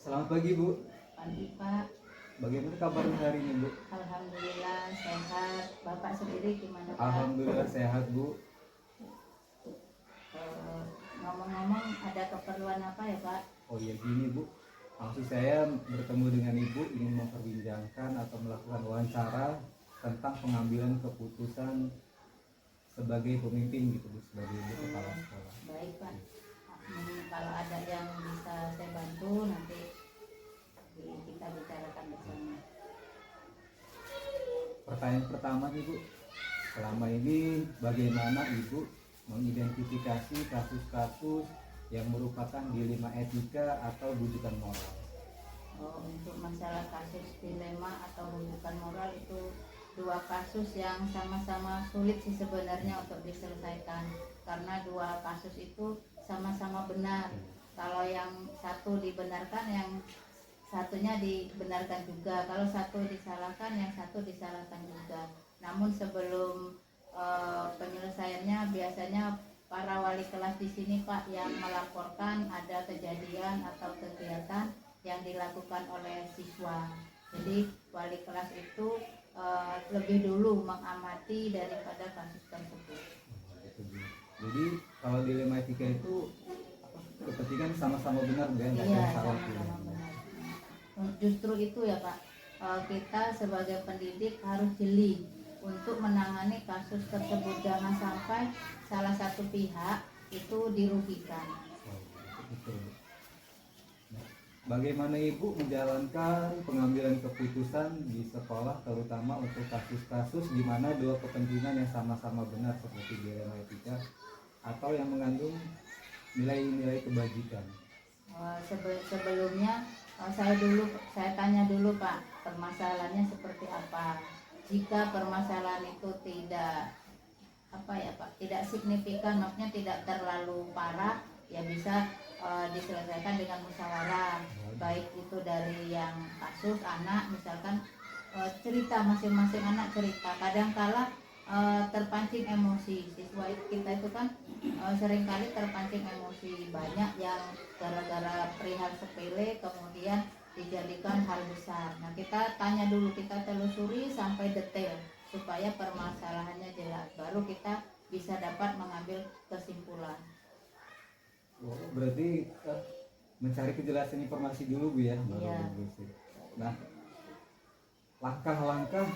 Selamat pagi Bu. Pagi Pak. Bagaimana kabarnya hari ini Bu? Alhamdulillah sehat. Bapak sendiri gimana Pak? Alhamdulillah sehat Bu. Ngomong-ngomong ada keperluan apa ya Pak? Oh iya gini Bu, maksud saya bertemu dengan Ibu ingin memperbincangkan atau melakukan wawancara tentang pengambilan keputusan sebagai pemimpin gitu Bu, sebagai Ibu kepala sekolah. Baik Pak. Kalau ada yang bisa saya bantu nanti kita bicarakan bersama. Pertanyaan pertama nih Bu, selama ini bagaimana Ibu mengidentifikasi kasus-kasus yang merupakan dilema etika atau rujukan moral? Untuk masalah kasus dilema atau rujukan moral itu dua kasus yang sama-sama sulit sih sebenarnya untuk diselesaikan, karena dua kasus itu sama-sama benar. Kalau yang satu dibenarkan, yang satunya dibenarkan juga. Kalau satu disalahkan, yang satu disalahkan juga. Namun sebelum penyelesaiannya biasanya para wali kelas di sini Pak yang melaporkan ada kejadian atau kegiatan yang dilakukan oleh siswa. Jadi wali kelas itu lebih dulu mengamati daripada kasus tersebut. Jadi kalau dilema etika itu kepentingan sama-sama benar ya, Iya, sama-sama benar. Justru itu ya Pak, kita sebagai pendidik harus jeli untuk menangani kasus tersebut, jangan sampai salah satu pihak itu dirugikan. Bagaimana Ibu menjalankan pengambilan keputusan di sekolah, terutama untuk kasus-kasus di mana dua kepentingan yang sama-sama benar seperti dilema etika atau yang mengandung nilai-nilai kebajikan? Sebelumnya saya tanya dulu Pak, permasalahannya seperti apa. Jika permasalahan itu tidak tidak signifikan, maksudnya tidak terlalu parah, ya bisa diselesaikan dengan musyawarah. Baik itu dari yang kasus anak, misalkan cerita, masing-masing anak cerita. Kadangkala terpancing emosi siswa kita itu kan seringkali terpancing emosi, banyak yang gara-gara perihal sepele kemudian dijadikan hal besar. Nah kita tanya dulu, kita telusuri sampai detail supaya permasalahannya jelas, baru kita bisa dapat mengambil kesimpulan. Berarti mencari kejelasan informasi dulu Bu ya. Iya. Nah, langkah-langkah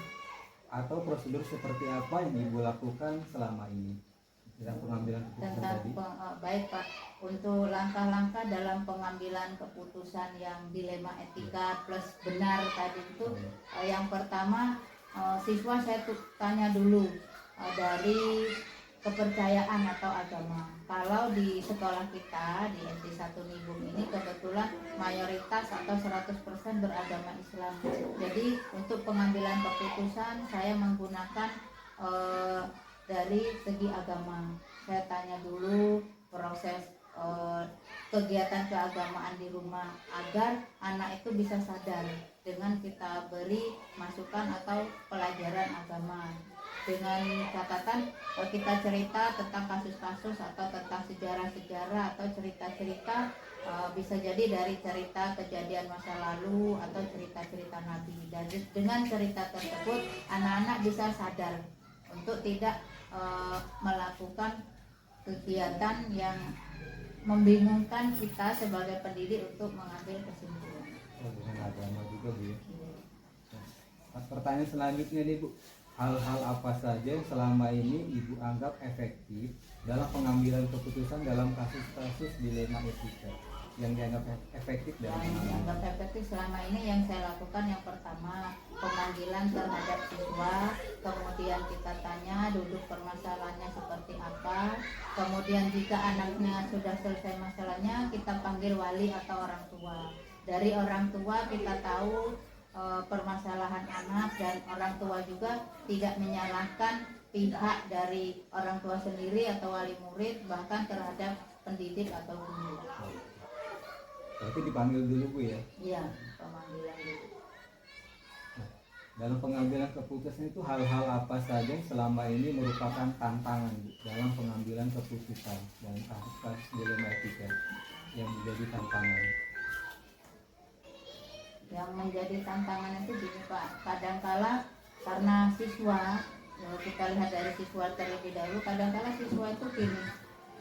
atau prosedur seperti apa yang Ibu lakukan selama ini dalam pengambilan keputusan tadi? Baik Pak, untuk langkah-langkah dalam pengambilan keputusan yang dilema etika plus benar tadi itu, yang pertama siswa saya tanya dulu dari kepercayaan atau agama. Kalau di sekolah kita di SD 1 Nibung ini kebetulan mayoritas atau 100% beragama Islam. Jadi untuk pengambilan keputusan saya menggunakan dari segi agama. Saya tanya dulu proses kegiatan keagamaan di rumah agar anak itu bisa sadar dengan kita beri masukan atau pelajaran agama, dengan catatan kita cerita tentang kasus-kasus atau tentang sejarah-sejarah atau cerita-cerita, bisa jadi dari cerita kejadian masa lalu atau cerita-cerita Nabi. Dan dengan cerita tersebut anak-anak bisa sadar untuk tidak melakukan kegiatan yang membingungkan kita sebagai pendidik untuk mengambil kesimpulan. Dengan agama juga Bu ya. Pertanyaan selanjutnya nih Bu, hal-hal apa saja yang selama ini Ibu anggap efektif dalam pengambilan keputusan dalam kasus-kasus dilema etika? yang dianggap efektif Yang dalam dianggap efektif selama ini yang saya lakukan, yang pertama pemanggilan terhadap siswa, kemudian kita tanya duduk permasalahannya seperti apa, kemudian jika anaknya sudah selesai masalahnya kita panggil wali atau orang tua. Dari orang tua kita tahu permasalahan anak, dan orang tua juga tidak menyalahkan pihak dari orang tua sendiri atau wali murid, bahkan terhadap pendidik atau guru. Berarti dipanggil dulu Bu ya. Iya, pemanggilan dulu. Dalam pengambilan keputusan itu hal-hal apa saja yang selama ini merupakan tantangan dalam pengambilan keputusan dan kasus-kasus dilema etika yang menjadi tantangan? Yang menjadi tantangan itu gini Pak, kadangkala karena siswa, kita lihat dari siswa terlebih dahulu, kadangkala siswa itu gini,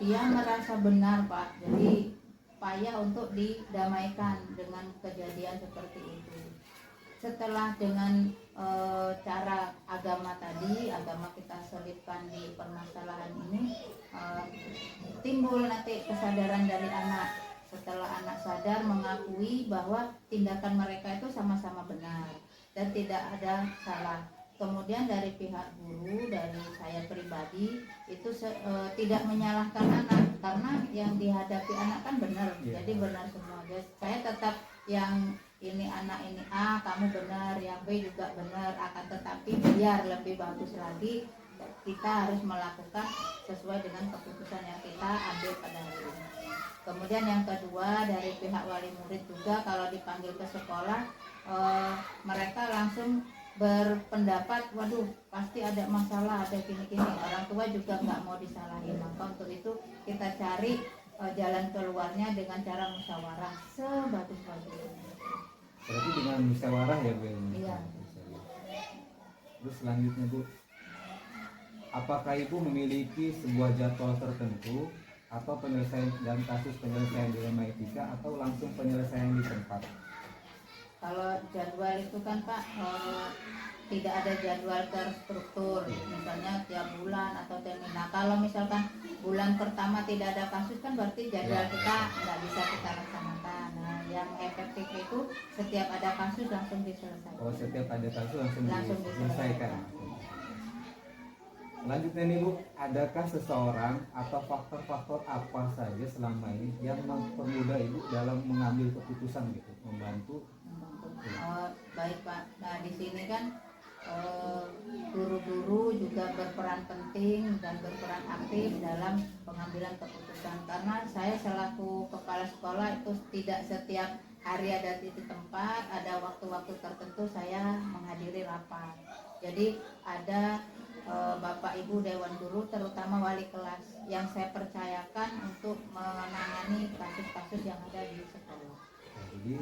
dia merasa benar Pak, jadi payah untuk didamaikan dengan kejadian seperti itu. Setelah dengan cara agama tadi, agama kita selipkan di permasalahan ini, timbul nanti kesadaran dari anak. Setelah anak sadar mengakui bahwa tindakan mereka itu sama-sama benar dan tidak ada salah. Kemudian dari pihak guru, dari saya pribadi itu tidak menyalahkan anak, karena yang dihadapi anak kan benar, jadi benar semua. Jadi saya tetap yang ini anak ini A, kamu benar, yang B juga benar, akan tetapi biar lebih bagus lagi kita harus melakukan sesuai dengan keputusan yang kita ambil pada hari ini. Kemudian yang kedua, dari pihak wali murid juga kalau dipanggil ke sekolah, mereka langsung berpendapat, waduh pasti ada masalah, ada gini-gini. Orang tua juga nggak mau disalahin, maka untuk itu kita cari jalan keluarnya dengan cara musyawarah sebagus-bagusnya. Berarti dengan musyawarah ya Bu? Iya. Terus selanjutnya Bu, apakah Ibu memiliki sebuah jadwal tertentu atau penyelesaian dalam kasus penyelesaian dilema etika, atau langsung penyelesaian di tempat? Kalau jadwal itu kan Pak, tidak ada jadwal terstruktur, misalnya tiap bulan atau termin. Nah kalau misalkan bulan pertama tidak ada kasus kan berarti jadwal kita nggak bisa kita laksanakan. Nah yang efektif itu setiap ada kasus langsung diselesaikan. Oh, setiap ada kasus langsung Langsung diselesaikan. Selanjutnya nih Bu, adakah seseorang atau faktor-faktor apa saja selama ini yang mempermudah Ibu dalam mengambil keputusan gitu, membantu? Baik Pak. Nah di sini kan guru-guru juga berperan penting dan berperan aktif dalam pengambilan keputusan, karena saya selaku kepala sekolah itu tidak setiap hari ada di tempat, ada waktu-waktu tertentu saya menghadiri rapat. Jadi ada Bapak Ibu Dewan Guru, terutama wali kelas, yang saya percayakan untuk menangani kasus-kasus yang ada di sekolah. Jadi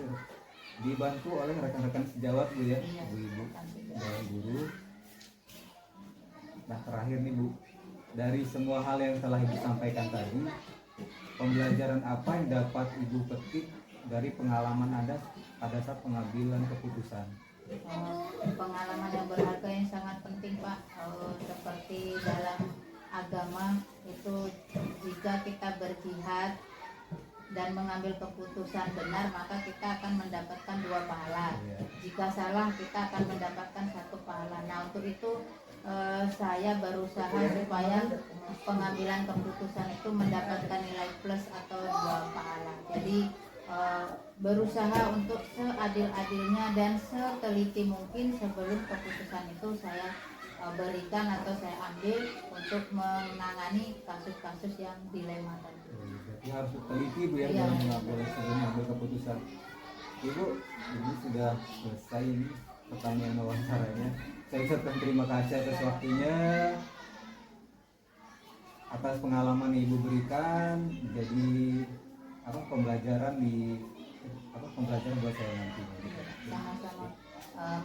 dibantu oleh rekan-rekan sejawat Bu ya, Iya, Bu-ibu Dewan Guru. Nah terakhir nih Bu, dari semua hal yang telah Ibu sampaikan tadi, pembelajaran apa yang dapat Ibu petik dari pengalaman Anda pada saat pengambilan keputusan? Pengalaman yang berharga yang sangat penting Pak, seperti dalam agama itu, jika kita berjihad dan mengambil keputusan benar, maka kita akan mendapatkan 2 pahala. Jika salah kita akan mendapatkan 1 pahala. Nah untuk itu saya berusaha supaya pengambilan keputusan itu mendapatkan nilai plus atau 2 pahala. Jadi berusaha untuk seadil-adilnya dan seteliti mungkin sebelum keputusan itu saya berikan atau saya ambil untuk menangani kasus-kasus yang dilema tadi. Jadi harus teliti Bu ya, Iya. dalam mengambil keputusan. Ibu, ini sudah selesai ini pertanyaan wawancaranya. Saya ucapkan terima kasih atas waktunya, atas pengalaman yang Ibu berikan, jadi pembelajaran buat saya nanti. Sama-sama.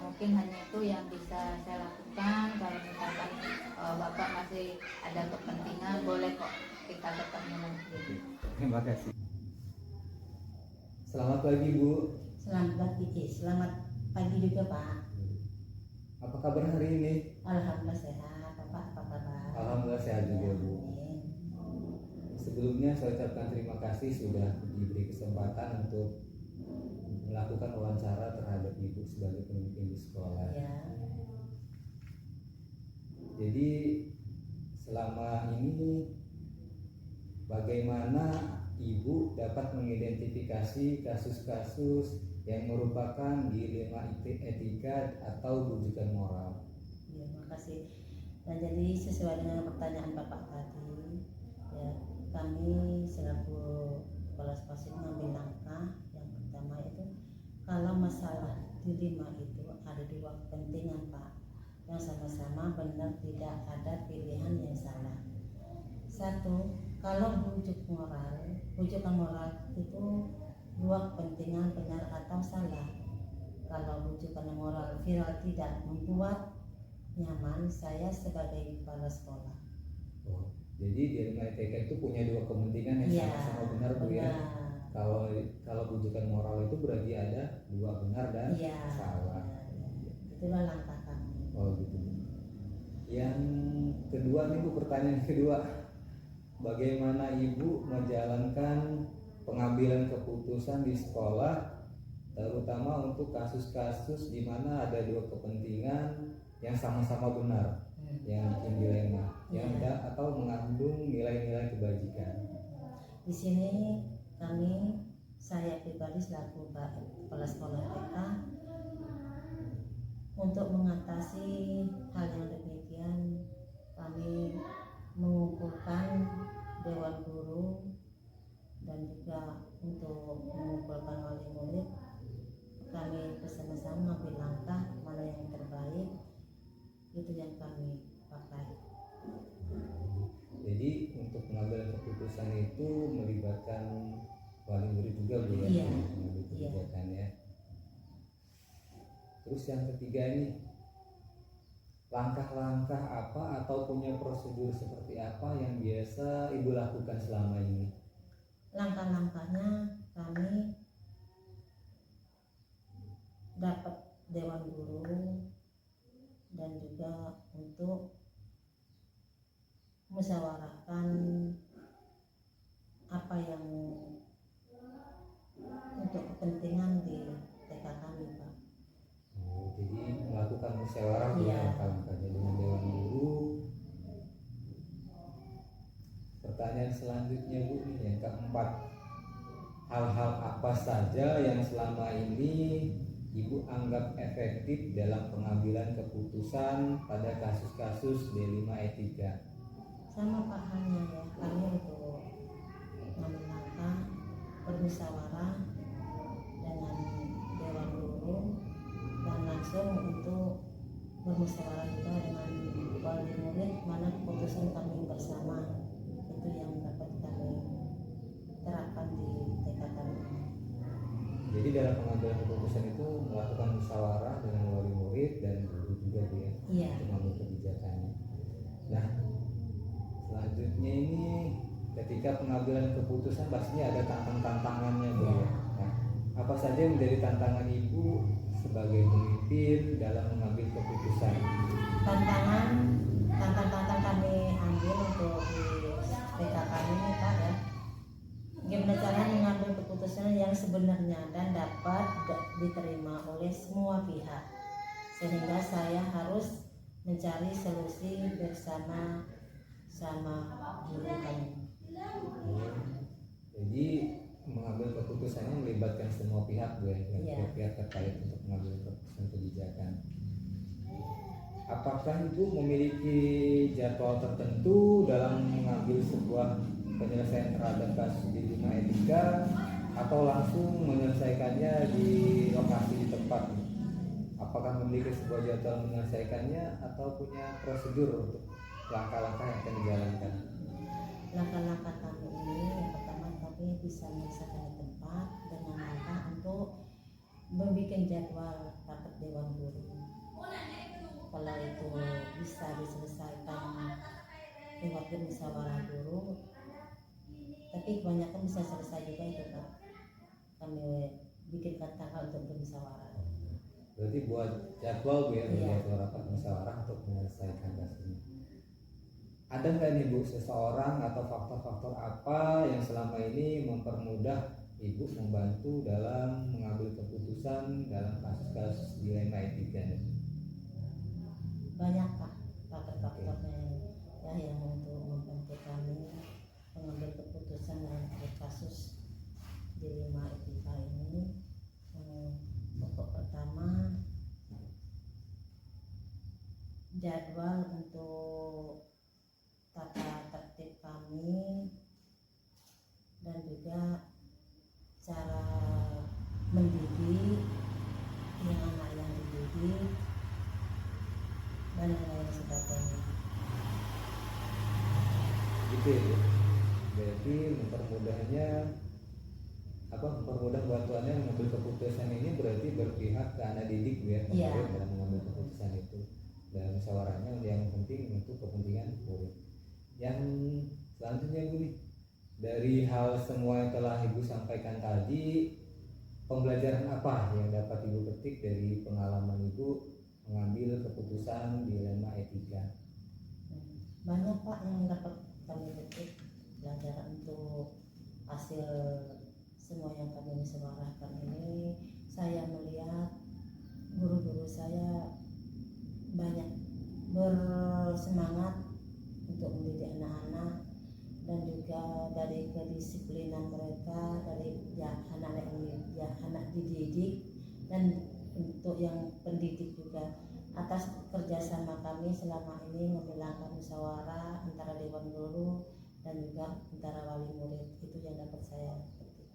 Mungkin hanya itu yang bisa saya lakukan. Kalau misalkan Bapak masih ada kepentingan, boleh kok kita ketemu lagi. Terima kasih. Selamat pagi Bu. Selamat pagi, Cik. Selamat pagi juga, Pak. Apa kabar hari ini? Alhamdulillah sehat, Bapak. Apa kabar? Alhamdulillah sehat juga Bu. Amin. Sebelumnya saya ucapkan terima kasih sudah diberi kesempatan untuk melakukan wawancara terhadap Ibu sebagai pemimpin di sekolah. Ya. Jadi selama ini bagaimana Ibu dapat mengidentifikasi kasus-kasus yang merupakan dilema etika atau rujukan moral? Ya, makasih. Nah, jadi sesuai dengan pertanyaan Bapak tadi, ya, kami selaku kepala sekolah mengambil langkah. Yang pertama itu, kalau masalah dilema itu ada dua kepentingan, Pak, yang sama-sama benar, tidak ada pilihan yang salah. Satu, kalau rujukan moral itu dua kepentingan benar atau salah. Kalau rujukan moral viral tidak membuat nyaman saya sebagai kepala sekolah. Oh, jadi dilema etika itu punya dua kepentingan yang Iya, sama-sama benar, Bu ya. Kalau rujukan moral itu berarti ada dua benar dan Iya, salah. itulah langkah kami. Oh gitu. Yang kedua nih Bu, pertanyaan kedua, bagaimana Ibu menjalankan pengambilan keputusan di sekolah, terutama untuk kasus-kasus di mana ada dua kepentingan yang sama-sama benar, yang bikin dilema, yang atau mengandung nilai-nilai kebajikan. Di sini saya pribadi selaku kepala sekolah TK, untuk mengatasi hal yang demikian kami mengumpulkan dewan guru dan juga untuk mengumpulkan wali murid. Kami bersama-sama mengambil langkah mana yang terbaik, itu yang kami pakai. Jadi untuk pengambilan keputusan itu melibatkan wali murid juga, Bu ya, Iya. mengambil kebijakan ya. Terus yang ketiga ini, langkah-langkah apa atau punya prosedur seperti apa yang biasa Ibu lakukan selama ini? Langkah-langkahnya kami dapat dewan guru dan juga untuk musyawarahkan apa yang untuk kepentingan di TK kami, Pak. Oh, jadi melakukan musyawarah Iya. ya, langkah-langkahnya dengan dewan guru. Pertanyaan selanjutnya Bu, nih yang keempat, hal-hal apa saja yang selama ini Ibu anggap efektif dalam pengambilan keputusan pada kasus-kasus dilema etika? Sama Pak, halnya ya, kami untuk mengambil langkah bermusyawarah dengan dewan guru dan langsung untuk bermusyawarah juga dengan wali murid mana keputusan kami bersama, itu yang dapat kami terapkan di TK kami. Jadi dalam pengambilan keputusan itu melakukan musyawarah dengan wali murid dan guru juga Bu ya, Iya. untuk mengambil kebijakannya. Nah, selanjutnya ini ketika pengambilan keputusan pastinya ada tantangannya Bu ya. Nah, apa saja yang menjadi tantangan Ibu sebagai pemimpin dalam mengambil keputusan? Tantangan kami ambil untuk di TK kami ini, Pak, ya, gimana cara mengambil keputusan yang sebenarnya dan dapat diterima oleh semua pihak, sehingga saya harus mencari solusi bersama guru kami. Jadi mengambil keputusannya melibatkan semua pihak Bu ya, Iya. pihak terkait untuk mengambil keputusan kebijakan. Apakah Ibu memiliki jadwal tertentu dalam mengambil sebuah penyelesaian terhadap kasus dilema etika atau langsung menyelesaikannya di lokasi di tempat? Apakah memiliki sebuah jadwal menyelesaikannya atau punya prosedur untuk langkah-langkah yang akan dijalankan? Langkah-langkah kami ini, yang pertama kami bisa menyelesaikan di tempat dengan langkah untuk membuat jadwal rapat dewan guru. Kalau itu bisa diselesaikan lewat musyawarah guru, tapi kebanyakan bisa selesai juga itu, Pak. Kami bikinkan tanggal untuk bermusyawarah. Berarti buat jadwal Bu ya, Iya. jadwal rapat musyawarah untuk menyelesaikan kasusnya. ada nggak nih Bu seseorang atau faktor-faktor apa yang selama ini mempermudah Ibu membantu dalam mengambil keputusan dalam kasus-kasus dilema etika? Banyak Pak faktor-faktornya ya yang untuk membantu kami mengambil keputusan dalam kasus dilema etika ini. Pokok pertama, jadwal untuk tata tertib kami dan juga cara mendidik yang anak yang dididik dan lain sebagainya. Gitu ya Bu. Berarti mempermudah bantuannya mengambil keputusan ini berarti berpihak ke anak didik Bu ya, Iya. dalam mengambil keputusan itu, dan musyawarahnya yang penting untuk kepentingan murid. Yang selanjutnya Bu nih, dari hal semua yang telah Ibu sampaikan tadi, pembelajaran apa yang dapat Ibu petik dari pengalaman Ibu mengambil keputusan dilema etika? Banyak Pak yang dapat kami petik pelajaran untuk hasil semua yang kami musyawarahkan ini. Saya melihat guru-guru saya banyak bersemangat untuk mendidik anak-anak, dan juga dari kedisiplinan mereka, dari anak dididik, dan untuk yang pendidik juga, atas kerjasama kami selama ini mengambil langkah musyawarah antara dewan guru dan juga antara wali murid. Itu yang dapat saya petik.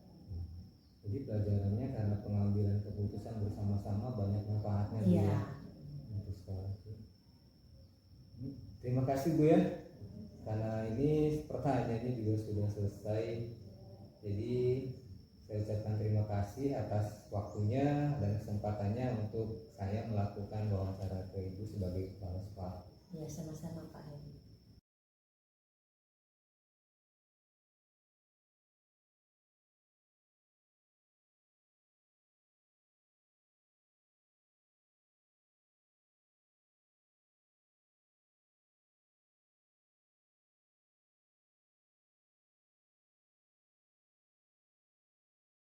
Jadi pelajarannya karena pengambilan keputusan bersama-sama banyak manfaatnya Bu Iya. ya, untuk sekolah. Terima kasih Bu ya, karena ini pertanyaannya juga sudah selesai. Jadi saya ucapkan terima kasih atas waktunya dan kesempatannya untuk saya melakukan wawancara ke Ibu sebagai kepala sekolah. Ya, sama-sama.